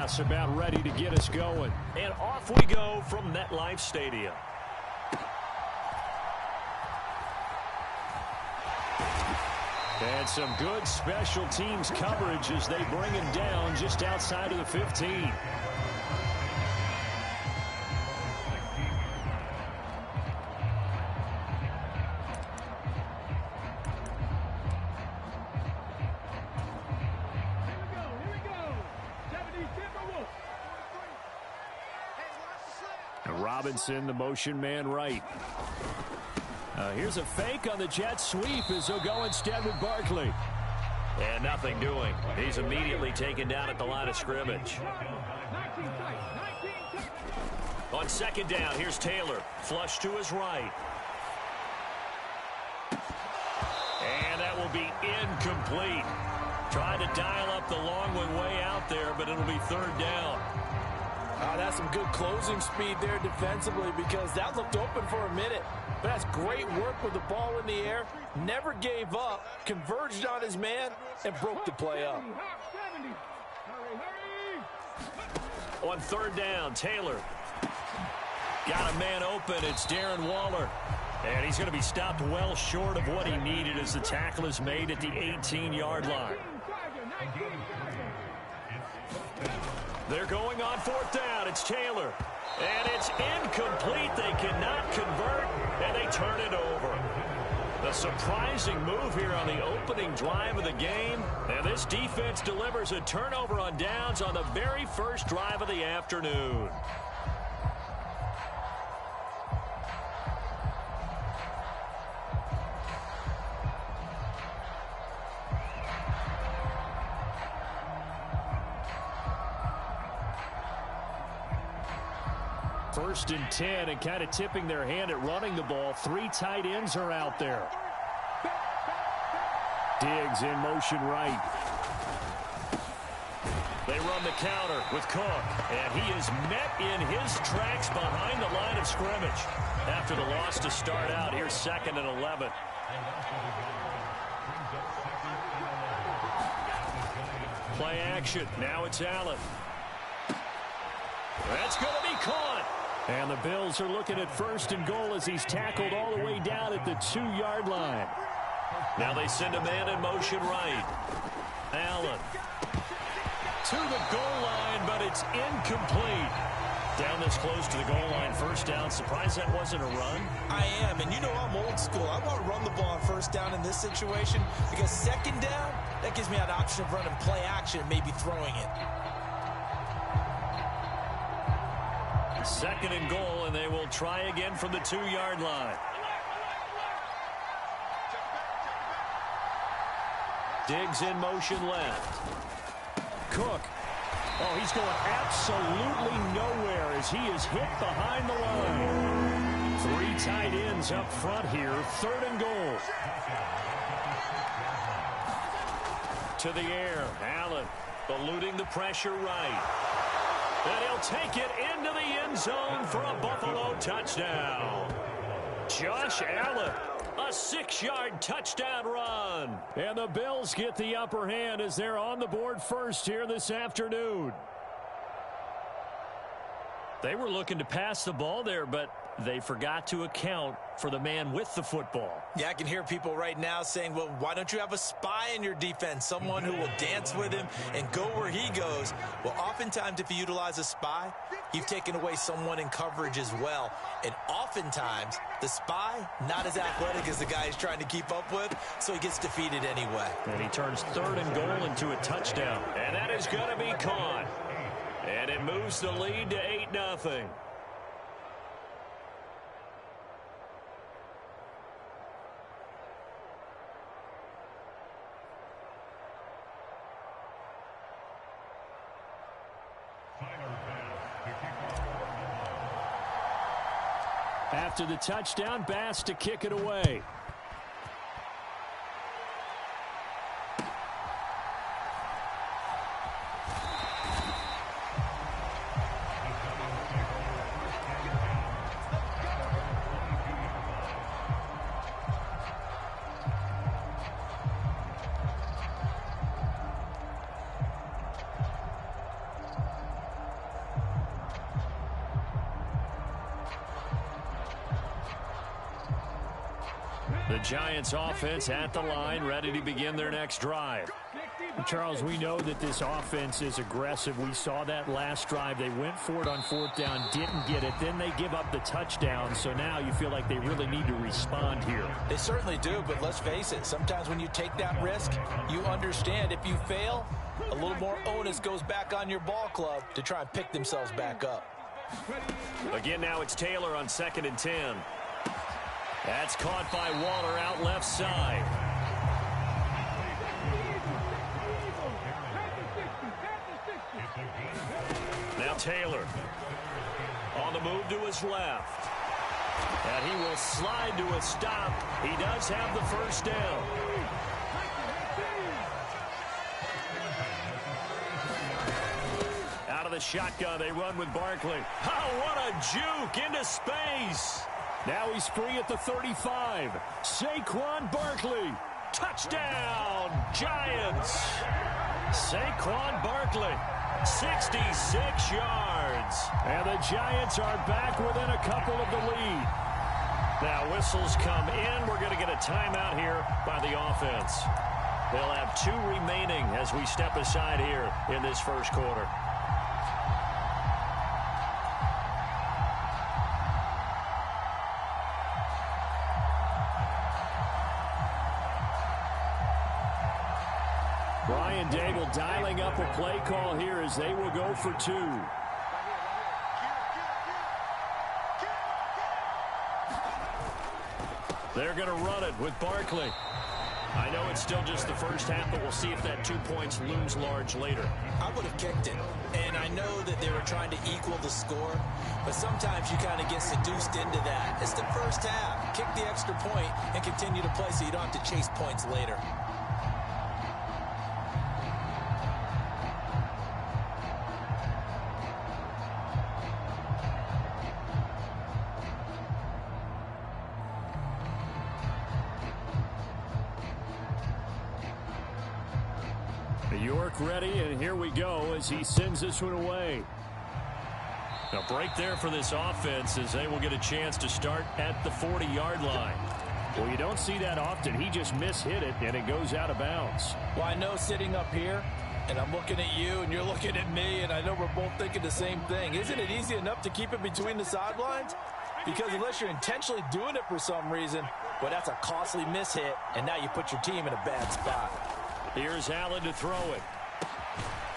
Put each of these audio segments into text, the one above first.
pass about ready to get us going. And off we go from MetLife Stadium. And some good special teams coverage as they bring him down just outside of the 15. And Robinson, the motion man right. Here's a fake on the jet sweep as he'll go instead with Barkley. And nothing doing. He's immediately taken down at the line of scrimmage. On second down, here's Taylor. Flush to his right. And that will be incomplete. Tried to dial up the long one way out there, but it'll be third down. That's some good closing speed there defensively because that looked open for a minute. But that's great work with the ball in the air. Never gave up, converged on his man, and broke the play up. On third down, Taylor. Got a man open. It's Darren Waller. And he's going to be stopped well short of what he needed as the tackle is made at the 18-yard line. They're going on fourth down. It's Taylor. And it's incomplete. They cannot convert, and they turn it over. A surprising move here on the opening drive of the game. And this defense delivers a turnover on downs on the very first drive of the afternoon. First and 10, and kind of tipping their hand at running the ball. Three tight ends are out there. Diggs in motion right. They run the counter with Cook, and he is met in his tracks behind the line of scrimmage. After the loss to start out, here's second and 11. Play action. Now it's Allen. That's going to be caught. And the Bills are looking at first and goal as he's tackled all the way down at the 2-yard line. Now they send a man in motion right. Allen to the goal line, but it's incomplete. Down this close to the goal line, first down. Surprised that wasn't a run? I am, and you know I'm old school. I want to run the ball on first down in this situation because second down, that gives me an option of running play action and maybe throwing it. Second and goal, and they will try again from the 2-yard line. Diggs in motion left. Cook. Oh, he's going absolutely nowhere as he is hit behind the line. Three tight ends up front here. Third and goal. To the air. Allen eluding the pressure right. And he'll take it into the end zone for a Buffalo touchdown. Josh Allen, a 6-yard touchdown run. And the Bills get the upper hand as they're on the board first here this afternoon. They were looking to pass the ball there, but they forgot to account for the man with the football. Yeah, I can hear people right now saying, well, why don't you have a spy in your defense, someone who will dance with him and go where he goes? Well, oftentimes if you utilize a spy, you've taken away someone in coverage as well. And oftentimes, the spy, not as athletic as the guy he's trying to keep up with, so he gets defeated anyway. And he turns third and goal into a touchdown. And that is going to be caught. And it moves the lead to 8-0. After the touchdown, Bass to kick it away. The Giants offense at the line, ready to begin their next drive. Charles, we know that this offense is aggressive. We saw that last drive. They went for it on fourth down, didn't get it. Then they give up the touchdown. So now you feel like they really need to respond here. They certainly do, but let's face it. Sometimes when you take that risk, you understand if you fail, a little more onus goes back on your ball club to try and pick themselves back up. Again, now it's Taylor on 2nd and 10. That's caught by Waller out left side. Now Taylor on the move to his left. And he will slide to a stop. He does have the first down. Out of the shotgun, they run with Barkley. Oh, what a juke into space. Now he's free at the 35. Saquon Barkley. Touchdown, Giants. Saquon Barkley, 66 yards. And the Giants are back within a couple of the lead. Now whistles come in. We're going to get a timeout here by the offense. They'll have 2 remaining as we step aside here in this first quarter. Brian Daigle dialing up a play call here as they will go for 2. They're going to run it with Barkley. I know it's still just the first half, but we'll see if that 2 points looms large later. I would have kicked it, and I know that they were trying to equal the score, but sometimes you kind of get seduced into that. It's the first half. Kick the extra point and continue to play so you don't have to chase points later. York ready, and here we go as he sends this one away. A break there for this offense as they will get a chance to start at the 40-yard line. Well, you don't see that often. He just mishit it, and it goes out of bounds. Well, I know sitting up here, and I'm looking at you, and you're looking at me, and I know we're both thinking the same thing. Isn't it easy enough to keep it between the sidelines? Because unless you're intentionally doing it for some reason, well, that's a costly mishit, and now you put your team in a bad spot. Here's Allen to throw it.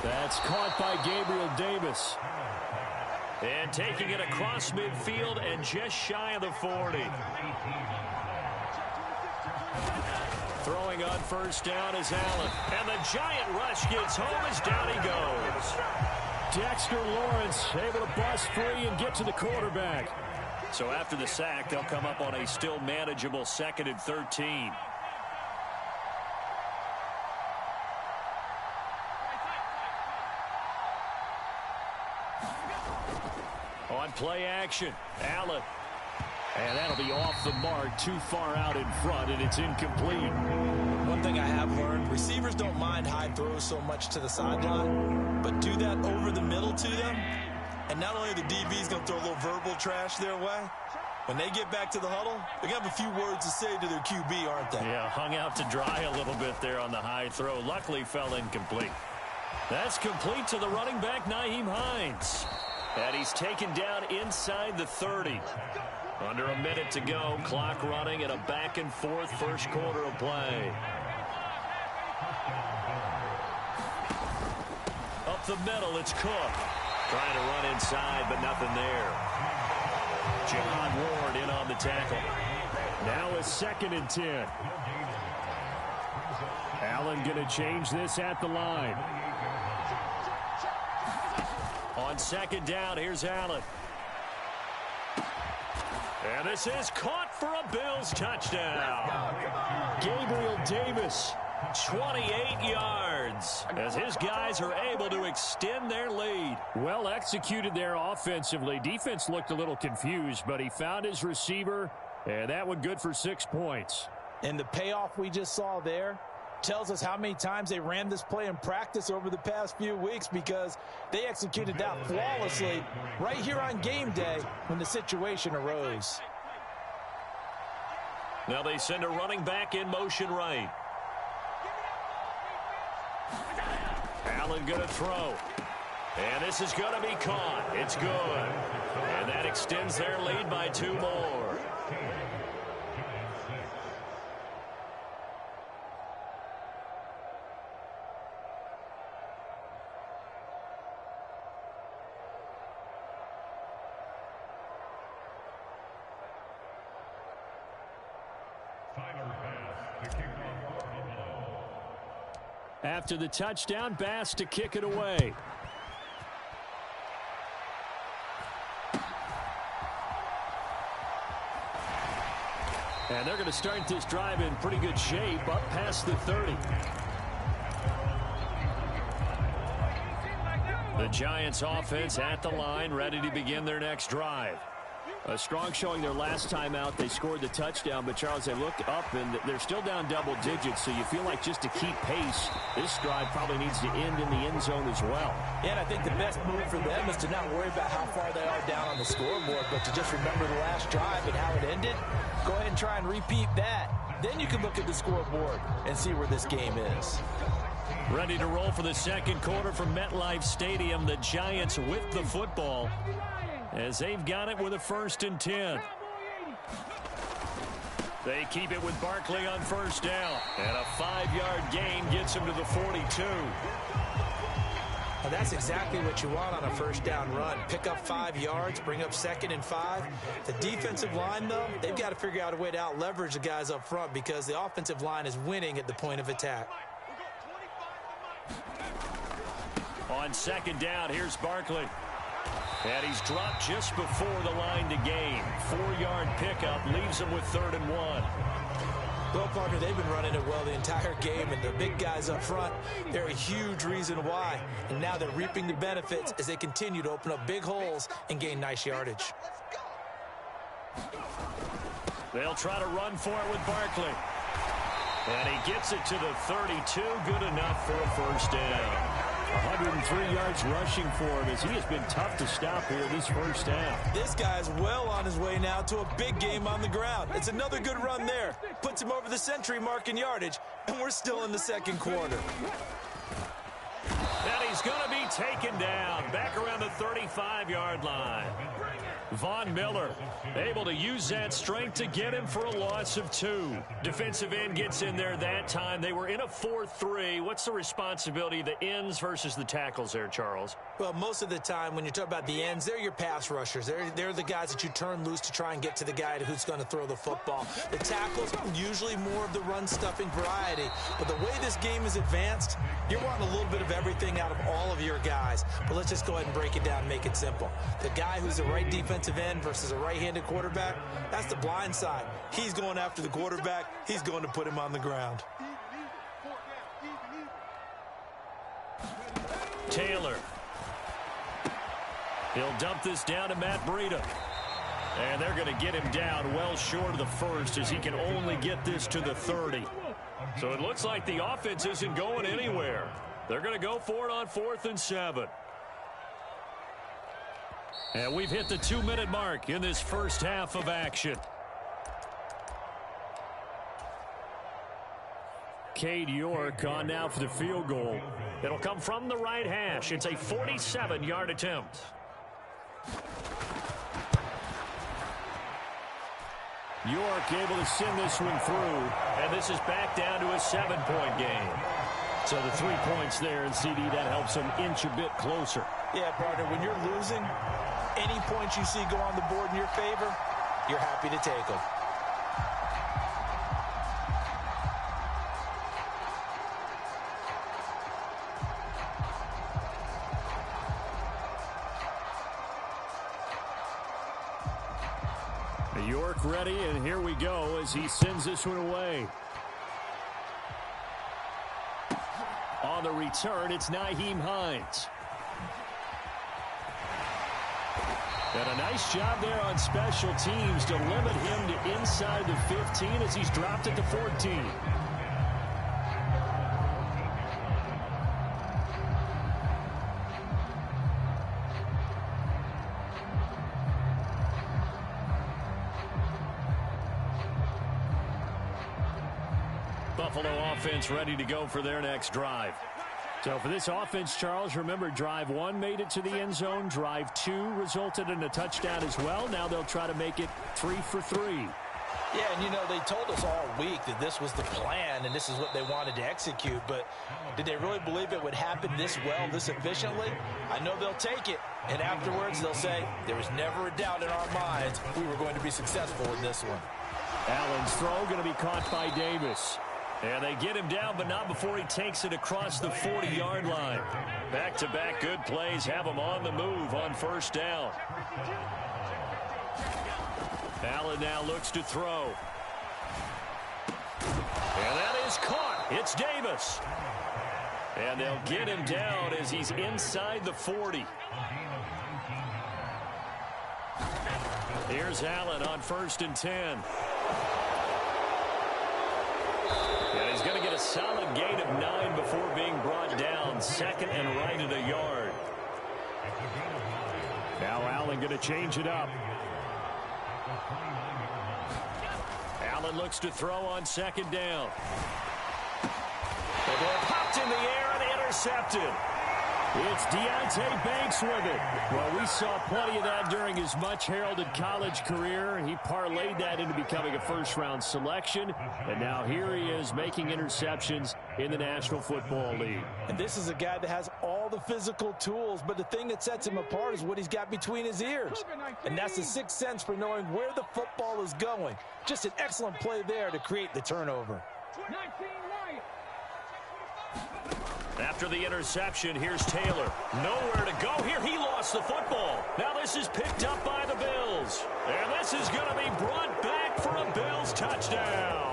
That's caught by Gabriel Davis. And taking it across midfield and just shy of the 40. Throwing on first down is Allen. And the giant rush gets home as down he goes. Dexter Lawrence able to bust free and get to the quarterback. So after the sack, they'll come up on a still manageable 2nd and 13. On play action, Allen. And that'll be off the mark, too far out in front, and it's incomplete. One thing I have learned, receivers don't mind high throws so much to the sideline, but do that over the middle to them, and not only are the DBs going to throw a little verbal trash their way, when they get back to the huddle, they're going to have a few words to say to their QB, aren't they? Yeah, hung out to dry a little bit there on the high throw. Luckily fell incomplete. That's complete to the running back, Nyheim Hines. And he's taken down inside the 30. Under a minute to go, clock running in a back-and-forth first quarter of play. Up the middle, it's Cook. Trying to run inside, but nothing there. Jihad Ward in on the tackle. Now a 2nd and 10. Allen going to change this at the line. On 2nd down, here's Allen. And this is caught for a Bills touchdown. Gabriel Davis, 28 yards, as his guys are able to extend their lead. Well executed there offensively. Defense looked a little confused, but he found his receiver, and that one good for 6 points. And the payoff we just saw there tells us how many times they ran this play in practice over the past few weeks, because they executed that flawlessly right here on game day when the situation arose. Now they send a running back in motion right. Allen going to throw. And this is going to be caught. It's good. And that extends their lead by 2 more. After the touchdown, Bass to kick it away. And they're going to start this drive in pretty good shape, up past the 30. The Giants offense at the line, ready to begin their next drive. A strong showing their last time out. They scored the touchdown, but Charles, they look up and they're still down double digits, so you feel like just to keep pace, this drive probably needs to end in the end zone as well. Yeah, and I think the best move for them is to not worry about how far they are down on the scoreboard, but to just remember the last drive and how it ended. Go ahead and try and repeat that. Then you can look at the scoreboard and see where this game is. Ready to roll for the second quarter from MetLife Stadium. The Giants with the football, as they've got it with a 1st and 10. They keep it with Barkley on first down. And a 5-yard gain gets him to the 42. Well, that's exactly what you want on a first down run. Pick up 5 yards, bring up 2nd and 5. The defensive line, though, they've got to figure out a way to out-leverage the guys up front because the offensive line is winning at the point of attack. On 2nd down, here's Barkley. And he's dropped just before the line to gain. 4-yard pickup leaves him with 3rd and 1. Well, partner, they've been running it well the entire game, and the big guys up front, they're a huge reason why. And now they're reaping the benefits as they continue to open up big holes and gain nice yardage. They'll try to run for it with Barkley. And he gets it to the 32. Good enough for a first down. 103 yards rushing for him as he has been tough to stop here this first half. This guy's well on his way now to a big game on the ground. It's another good run there. Puts him over the century mark in yardage, and we're still in the second quarter. And he's going to be taken down back around the 35-yard line. Von Miller able to use that strength to get him for a loss of 2. Defensive end gets in there that time. They were in a 4-3. What's the responsibility of the ends versus the tackles there, Charles? Well, most of the time when you talk about the ends, they're your pass rushers. They're the guys that you turn loose to try and get to the guy who's going to throw the football. The tackles, usually more of the run-stuffing variety. But the way this game is advanced, you're wanting a little bit of everything out of all of your guys. But let's just go ahead and break it down and make it simple. The guy who's the right defensive end versus a right-handed quarterback, that's the blind side. He's going after the quarterback. He's going to put him on the ground. Taylor. He'll dump this down to Matt Breida. And they're going to get him down well short of the first as he can only get this to the 30. So it looks like the offense isn't going anywhere. They're going to go for it on 4th and 7. And we've hit the 2-minute mark in this first half of action. Cade York on now for the field goal. It'll come from the right hash. It's a 47-yard attempt. York able to send this one through, and this is back down to a 7-point game. So the 3 points there, and CD, that helps them inch a bit closer. Yeah, partner, when you're losing, any points you see go on the board in your favor, you're happy to take them. York ready, and here we go as he sends this one away. On the return, it's Nyheim Hines. And a nice job there on special teams to limit him to inside the 15 as he's dropped at the 14. Buffalo offense ready to go for their next drive. So for this offense, Charles, remember, drive 1 made it to the end zone. Drive 2 resulted in a touchdown as well. Now they'll try to make it 3 for 3. Yeah, and you know, they told us all week that this was the plan and this is what they wanted to execute, but did they really believe it would happen this well, this efficiently? I know they'll take it, and afterwards they'll say, there was never a doubt in our minds we were going to be successful in this one. Allen's throw going to be caught by Davis. And they get him down, but not before he takes it across the 40-yard line. Back-to-back good plays have him on the move on first down. Allen now looks to throw. And that is caught. It's Davis. And they'll get him down as he's inside the 40. Here's Allen on 1st and 10. And he's going to get a solid gain of 9 before being brought down. 2nd and right at a yard. Now Allen going to change it up. Allen looks to throw on 2nd down. The ball popped in the air and intercepted. It's Deonte Banks with it. Well, we saw plenty of that during his much-heralded college career. He parlayed that into becoming a first-round selection, and now here he is making interceptions in the National Football League. And this is a guy that has all the physical tools, but the thing that sets him apart is what he's got between his ears. And that's the sixth sense for knowing where the football is going. Just an excellent play there to create the turnover. After the interception, here's Taylor. Nowhere to go here. He lost the football. Now this is picked up by the Bills. And this is going to be brought back for a Bills touchdown.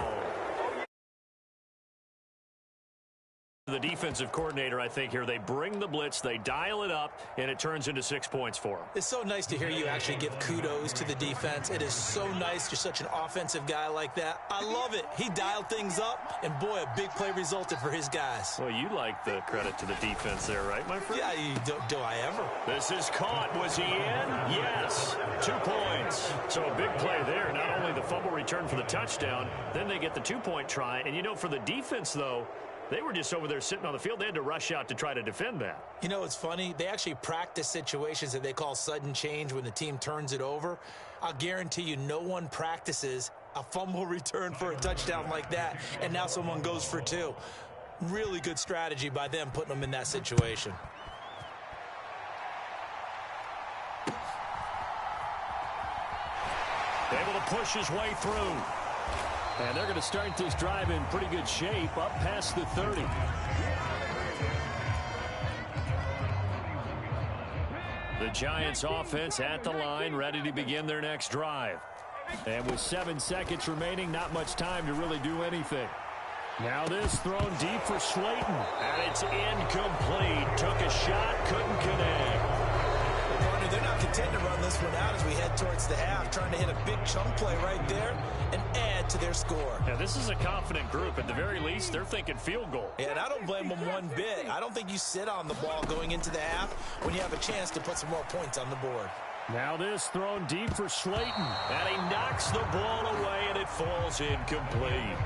The defensive coordinator, I think, here, they bring the blitz, they dial it up, and it turns into 6 points for them. It's so nice to hear you actually give kudos to the defense. It is so nice. You're such an offensive guy like that. I love it. He dialed things up, and boy, a big play resulted for his guys. Well, you like the credit to the defense there, right, my friend? Yeah, do I ever? This is caught. Was he in? Yes. 2 points. So a big play there. Not only the fumble return for the touchdown, then they get the 2-point try. And, you know, for the defense, though, they were just over there sitting on the field. They had to rush out to try to defend that. You know, it's funny. They actually practice situations that they call sudden change when the team turns it over. I'll guarantee you no one practices a fumble return for a touchdown like that, and now someone goes for 2. Really good strategy by them putting them in that situation. Able to push his way through. And they're going to start this drive in pretty good shape, up past the 30. The Giants offense at the line, ready to begin their next drive. And with 7 seconds remaining, not much time to really do anything. Now this thrown deep for Slayton. And it's incomplete. Took a shot, couldn't connect. They're not content to run this one out as we head towards the half, trying to hit a big chunk play right there and add to their score. Yeah, this is a confident group. At the very least, they're thinking field goal. Yeah, and I don't blame them one bit. I don't think you sit on the ball going into the half when you have a chance to put some more points on the board. Now this thrown deep for Slayton. And he knocks the ball away, and it falls incomplete.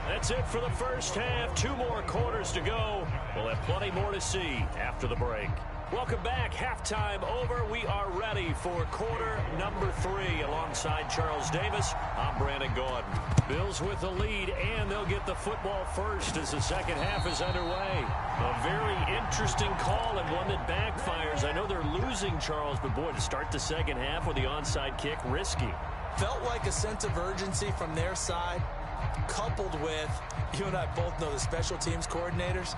That's it for the first half. 2 more quarters to go. We'll have plenty more to see after the break. Welcome back. Halftime over. We are ready for quarter number 3. Alongside Charles Davis, I'm Brandon Gordon. Bills with the lead, and they'll get the football first as the second half is underway. A very interesting call and one that backfires. I know they're losing, Charles, but boy, to start the second half with the onside kick, risky. Felt like a sense of urgency from their side, coupled with, you and I both know the special teams coordinators.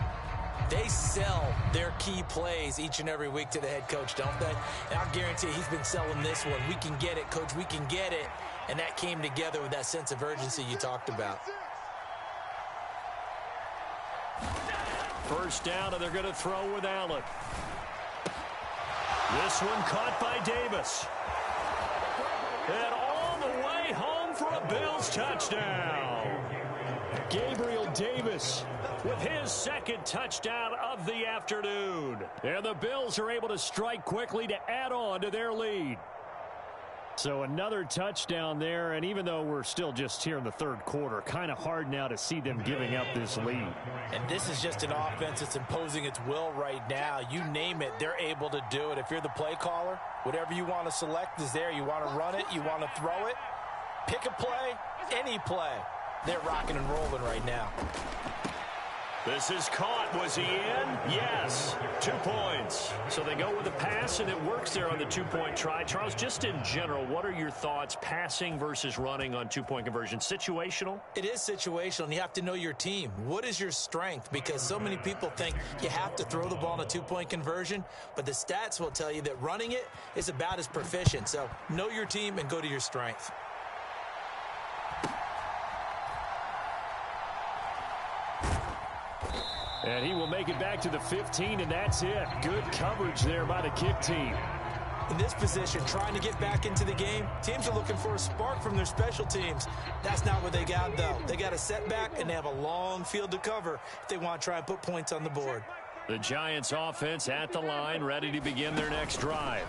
They sell their key plays each and every week to the head coach, don't they? And I'll guarantee he's been selling this one. We can get it, coach. We can get it. And that came together with that sense of urgency you talked about. First down, and they're going to throw with Allen. This one caught by Davis. And all the way home for a Bills touchdown. Gabriel Davis with his second touchdown of the afternoon. And the Bills are able to strike quickly to add on to their lead. So another touchdown there, and even though we're still just here in the third quarter, kind of hard now to see them giving up this lead. And this is just an offense that's imposing its will right now. You name it, they're able to do it. If you're the play caller, whatever you want to select is there. You want to run it, you want to throw it, pick a play, any play. They're rocking and rolling right now. This is caught. Was he in? Yes. 2 points. So they go with a pass, and it works there on the two-point try. Charles, just in general, what are your thoughts passing versus running on two-point conversion? Situational? It is situational, and you have to know your team. What is your strength? Because so many people think you have to throw the ball in a two-point conversion, but the stats will tell you that running it is about as proficient. So know your team and go to your strength. And he will make it back to the 15, and that's it. Good coverage there by the kick team. In this position, trying to get back into the game, teams are looking for a spark from their special teams. That's not what they got, though. They got a setback, and they have a long field to cover if they want to try and put points on the board. The Giants offense at the line, ready to begin their next drive.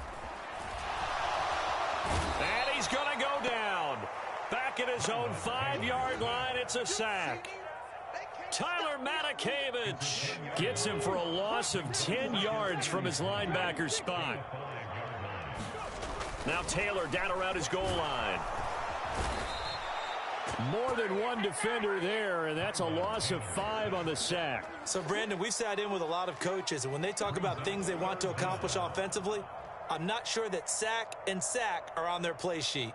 And he's going to go down. Back at his own 5-yard line, it's a sack. Tyler Matakevich gets him for a loss of 10 yards from his linebacker spot. Now Taylor down around his goal line. More than one defender there, and that's a loss of 5 on the sack. So, Brandon, we've sat in with a lot of coaches, and when they talk about things they want to accomplish offensively, I'm not sure that sack and sack are on their play sheet.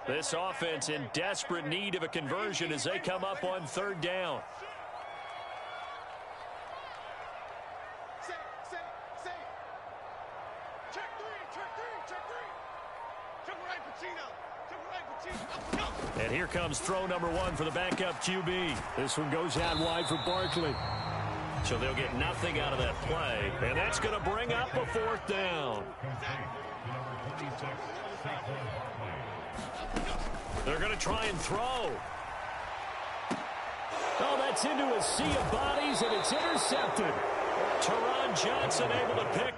This offense in desperate need of a conversion as they come up on third down. And here comes throw number 1 for the backup QB. This one goes out wide for Barkley. So they'll get nothing out of that play. And that's going to bring up a 4th down. They're going to try and throw. Oh, that's into a sea of bodies, and it's intercepted. Teron Johnson able to pick